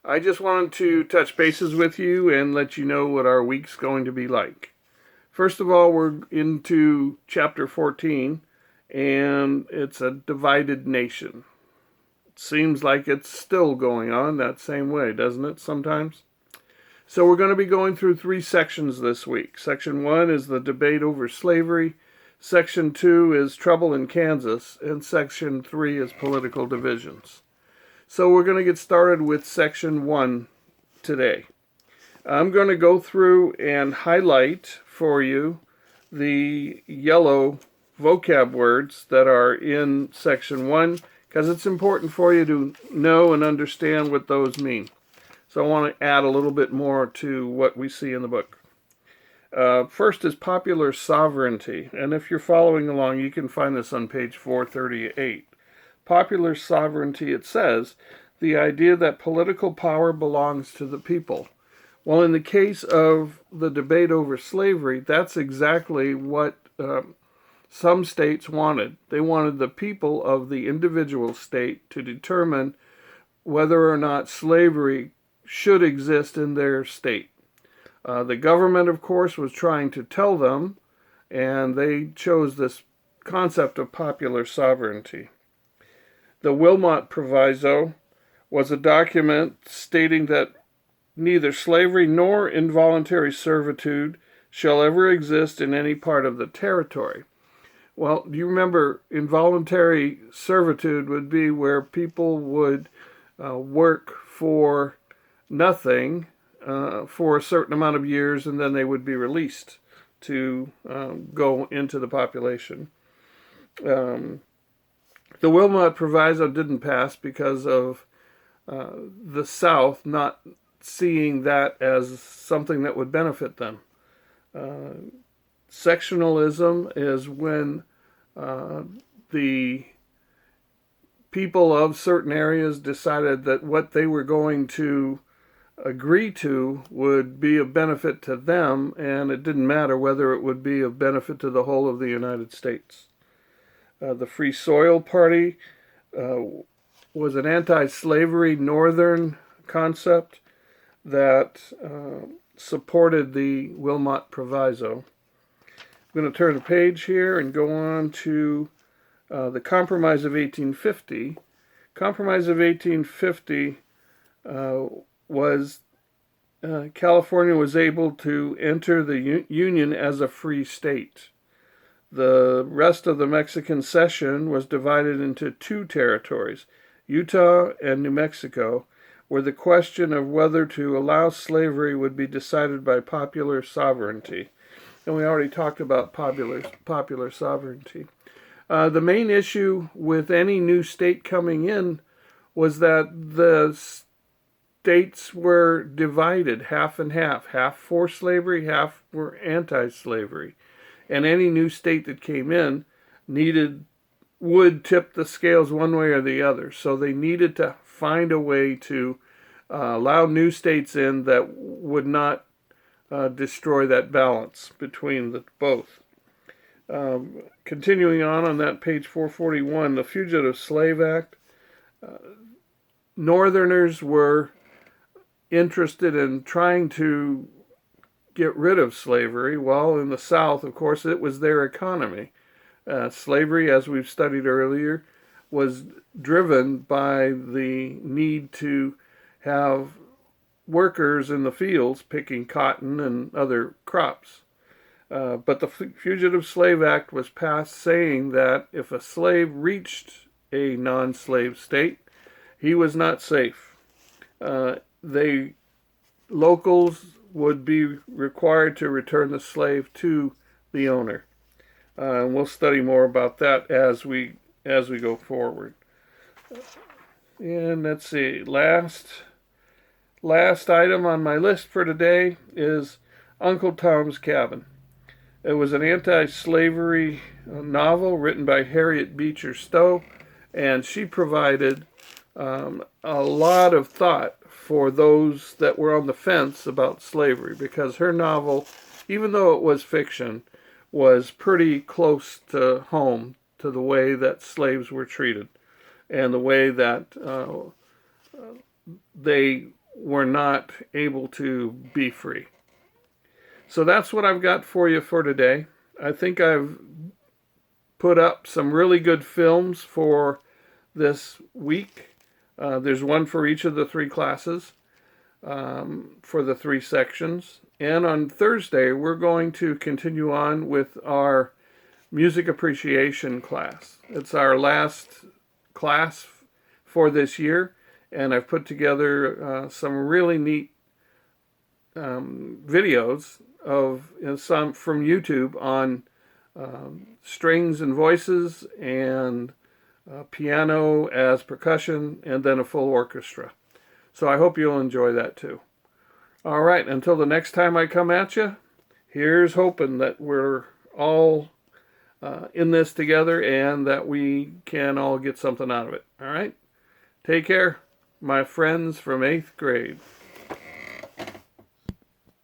I just wanted to touch bases with you and let you know what our week's going to be like. First of all, we're into chapter 14, and it's a divided nation. It seems like it's still going on that same way, doesn't it, sometimes? So we're going to be going through 3 sections this week. Section 1 is the debate over slavery. Section 2 is trouble in Kansas, and Section 3 is political divisions. So we're going to get started with Section 1 today. I'm going to go through and highlight for you the yellow vocab words that are in Section 1 because it's important for you to know and understand what those mean. So I want to add a little bit more to what we see in the book. First is popular sovereignty, and if you're following along, you can find this on page 438. Popular sovereignty, it says, the idea that political power belongs to the people. Well, in the case of the debate over slavery, that's exactly what some states wanted. They wanted the people of the individual state to determine whether or not slavery should exist in their state. The government, of course, was trying to tell them, and they chose this concept of popular sovereignty. The Wilmot Proviso was a document stating that neither slavery nor involuntary servitude shall ever exist in any part of the territory. Well, do you remember involuntary servitude would be where people would work for nothing for a certain amount of years and then they would be released to go into the population. The Wilmot Proviso didn't pass because of the South not seeing that as something that would benefit them. Sectionalism is when the people of certain areas decided that what they were going to agree to would be of benefit to them, and it didn't matter whether it would be of benefit to the whole of the United States. The Free Soil Party was an anti-slavery northern concept that supported the Wilmot Proviso. I'm going to turn the page here and go on to the Compromise of 1850. Compromise of 1850 was California was able to enter the Union as a free state. The rest of the Mexican cession was divided into 2 territories, Utah and New Mexico, where the question of whether to allow slavery would be decided by popular sovereignty. And we already talked about popular sovereignty. The main issue with any new state coming in was that the states were divided half and half for slavery, half were anti-slavery. And any new state that came in would tip the scales one way or the other. So they needed to find a way to allow new states in that would not destroy that balance between the both. Continuing on that page 441, the Fugitive Slave Act. Northerners were interested in trying to get rid of slavery, while in the South, of course, it was their economy. Slavery, as we've studied earlier, was driven by the need to have workers in the fields picking cotton and other crops. But the Fugitive Slave Act was passed saying that if a slave reached a non-slave state, he was not safe. Locals would be required to return the slave to the owner. And we'll study more about that as we go forward. And let's see, last item on my list for today is Uncle Tom's Cabin. It was an anti-slavery novel written by Harriet Beecher Stowe, and she provided a lot of thought for those that were on the fence about slavery, because her novel, even though it was fiction, was pretty close to home to the way that slaves were treated and the way that they were not able to be free. So that's what I've got for you for today. I think I've put up some really good films for this week. There's one for each of the 3 classes, for the 3 sections. And on Thursday, we're going to continue on with our music appreciation class. It's our last class for this year, and I've put together some really neat videos of some from YouTube on strings and voices, and piano as percussion, and then a full orchestra. So I hope you'll enjoy that too. All right, until the next time I come at you, here's hoping that we're all in this together and that we can all get something out of it. All right? Take care, my friends from 8th grade.